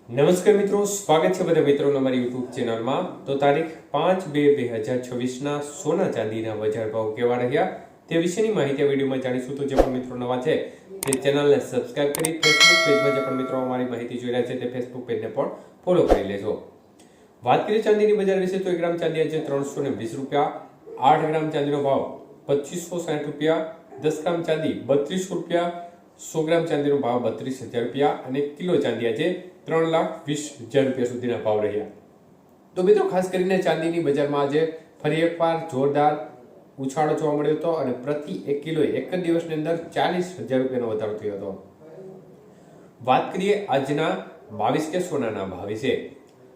નમસ્કાર મિત્રો, સ્વાગત છે બધા મિત્રોનો અમારી યુટ્યુબ ચેનલમાં। તો તારીખ 5/2/2024 સોના ચાંદીના બજાર ભાવ કેવા રહ્યા તે વિશેની માહિતી આ વિડીયોમાં જાણીશું। તો જે પણ મિત્રો નવા છે તે ચેનલને સબસ્ક્રાઇબ કરી ફેસબુક પેજમાં જે પણ મિત્રો અમારી માહિતી જોઈ રહ્યા છે તે ફેસબુક પેજને પણ ફોલો કરી લેજો। વાત કરીએ ચાંદીની બજાર વિશે તો 1 ગ્રામ ચાંદી આજે 320 રૂપિયા, 8 ગ્રામ ચાંદીનો ભાવ 2560 રૂપિયા, 10 ગ્રામ ચાંદી 32 રૂપિયા, 100 ગ્રામ ચાંદીનો ભાવ 32,000 રૂપિયા અને કિલો ચાંદી આજે 3,20,000 રૂપિયા સુધીના ભાવ રહ્યા। તો મિત્રો ખાસ કરીને ચાંદીની બજારમાં આજે ફરી એકવાર જોરદાર ઉછાળો જોવા મળ્યો હતો અને પ્રતિ 1 કિલોએ એક જ દિવસની અંદર 40,000 રૂપિયાનો વધારો થયો હતો। વાત કરીએ આજના 22 કે સોનાના ભાવ વિશે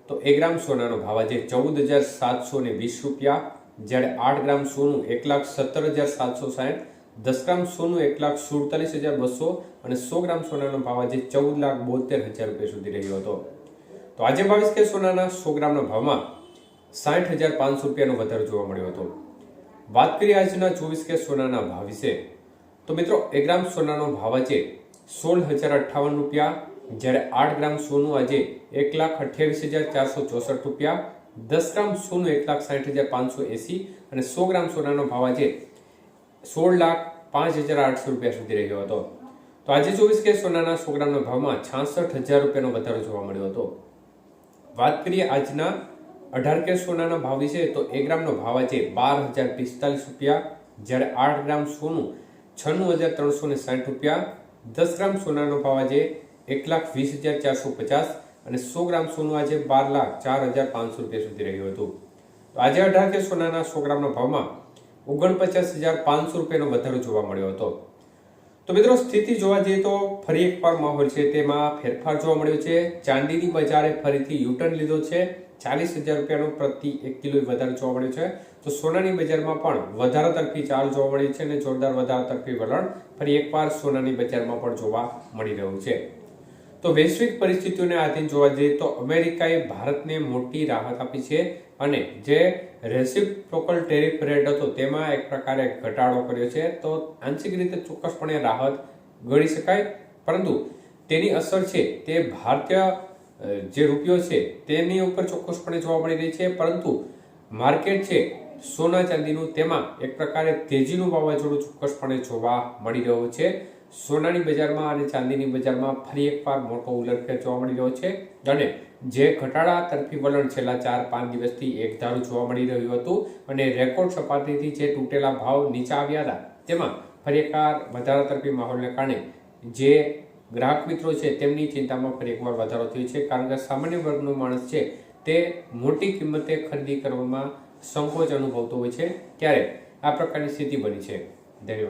તો 1 ગ્રામ સોનાનો ભાવ આજે 14,720 રૂપિયા, જ્યારે 8 ગ્રામ સોનું 1,17,760, 10 ગ્રામ સોનું 1,47,200 અને 100 ગ્રામ સોનાનો ભાવ આજે 14,72,000 રૂપિયા સુધી રહ્યો હતો। તો આજે 22 કે સોનાના 100 ગ્રામના ભાવમાં 60,500 રૂપિયાનો વધારો જોવા મળ્યો હતો। વાત કરીએ આજના 24 કે સોનાના ભાવ વિશે તો મિત્રો 1 ગ્રામ સોનાનો ભાવ આજે 16,058 રૂપિયા, જ્યારે 8 ગ્રામ સોનું આજે 1,28,464 રૂપિયા, 10 ગ્રામ સોનું 1,60,580 અને 100 ગ્રામ સોનાનો ભાવ આજે 16,05,800 રૂપિયા સુધી રહ્યો હતો। તો આજે 24 કે સોનાના 100 ગ્રામના ભાવમાં 66,000 રૂપિયાનો વધારો જોવા મળ્યો હતો। વાત કરીએ આજના 18 કે સોનાના ભાવ વિશે તો 1 ગ્રામનો ભાવ આજે 12,045 રૂપિયા, જ્યારે 8 ગ્રામ સોનું 96,360 રૂપિયા, 10 ગ્રામ સોનાનો ભાવ આજે 1,20,450 અને 100 ગ્રામ સોનું આજે 12,04,500 રૂપિયા સુધી રહ્યું હતું। તો આજે 18 કે સોનાના 100 ગ્રામના ભાવમાં 49,500 રૂપિયાનો વધારો જોવા મળ્યો હતો। તો મિત્રો સ્થિતિ જોવા જઈએ તો ફરી એકવાર માહોલ છે તેમાં ફેરફાર જોવા મળ્યો છે। ચાંદીની બજારે ફરીથી યુટર્ન લીધો છે, 40,000 રૂપિયાનો પ્રતિ 1 કિલો વધારો જોવા મળ્યો છે। તો સોનાની બજારમાં પણ વધારા તરફી ચાલ જોવા મળી છે અને જોરદાર વધારા તરફી વલણ ફરી એકવાર સોનાની બજારમાં પણ જોવા મળી રહ્યું છે। તો વૈશ્વિક પરિસ્થિતિઓને આધીન જોવા જઈએ તો અમેરિકાએ ભારતને મોટી રાહત આપી છે અને જે રેસિપ્રોકલ ટેરિફ રેટ હતો તેમાં એક પ્રકારે ઘટાડો કર્યો છે। તો આંશિક રીતે ચોક્કસપણે રાહત ગણી શકાય, પરંતુ તેની અસર છે તે ભારતીય જે રૂપિયો છે તેની ઉપર ચોક્કસપણે જોવા મળી રહી છે, પરંતુ માર્કેટ છે સોના ચાંદીનું તેમાં એક પ્રકારે તેજીનું વાવાઝોડું ચોક્કસપણે જોવા મળી રહ્યું છે। સોનાની બજારમાં અને ચાંદીની બજારમાં ફરી એકવાર મોટો ઉલટફેર જોવા મળી રહ્યો છે અને જે ઘટાડા તરફી વલણ છેલ્લા 4-5 દિવસથી એકધારું જોવા મળી રહ્યું હતું અને રેકોર્ડ સપાટીથી જે તૂટેલા ભાવ નીચા આવ્યા હતા તેમાં ફરી એકવાર વધારા તરફી માહોલને કારણે જે ગ્રાહક મિત્રો છે તેમની ચિંતામાં ફરી એકવાર વધારો થયો છે, કારણ કે સામાન્ય વર્ગનો માણસ છે તે મોટી કિંમતે ખરીદી કરવામાં સંકોચ અનુભવતો હોય છે, ત્યારે આ પ્રકારની સ્થિતિ બની છે। ધન્યવાદ।